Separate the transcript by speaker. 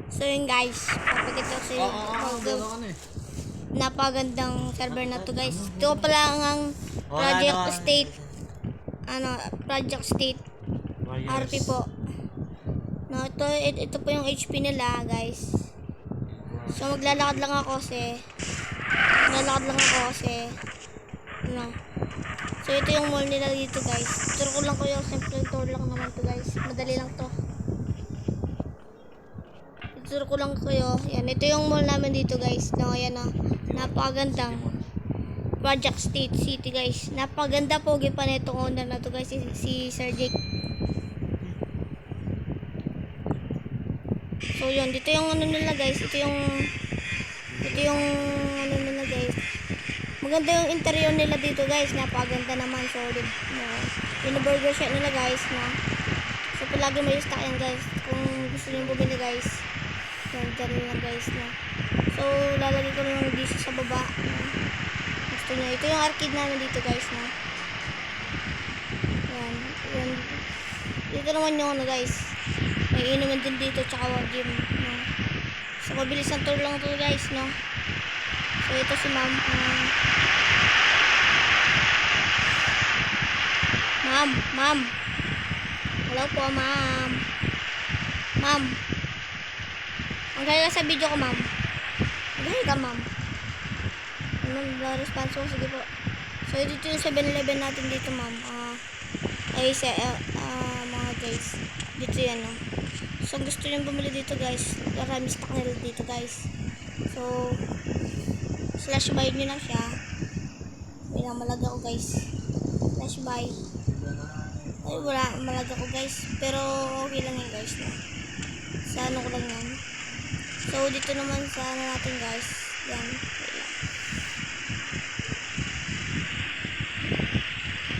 Speaker 1: So yun guys, papakita ko sa inyo. Napagandang server na to guys. Ito pala ang Project State. Project State. RP po. No, ito po yung HP nila guys. So maglalakad lang ako kasi So ito yung mall nila dito guys. Tour ko lang ko yung simple tour lang naman to guys. Madali lang to. Tour ko lang kayo. Yan, ito yung mall namin dito guys. No, ayan o. Napakagandang Project State City guys. Napakaganda pogi pa na itong owner na to guys. Si Sir Jake. So yun, dito yung ano nila guys. Ito yung ano nila guys. Maganda yung interior nila dito guys. Napakaganda naman. Solid. No. Yung burger shop nila guys. No. So palagi may stock yan guys. Kung gusto nyo bumili guys. Dyan lang guys na. So lalagay ko lang dito sa baba. Gusto nyo. Ito yung arcade namin dito guys na. Yan. Yan. Dito naman yung ano guys. May inuman din dito tsaka gym. No? So mabilis ang tour lang to guys no. So ito si ma'am. Ma'am. Hello po ma'am. Ma'am. Ang gaya sa video ko, ma'am. Gaya ka, ma'am. Ano, response ko. Sige po. So, dito yung 7-Eleven natin dito, ma'am. Mga guys. Dito yan, no. So, gusto nyo bumili dito, guys. Marami stock nila dito, guys. So, slash buy nyo na siya. Wala, malag ako, guys. Slash buy. Ay, wala, malag ako, guys. Pero, okay lang yan, guys, no. Sa ano ko lang yan. So, dito naman sa ano natin guys. Yan.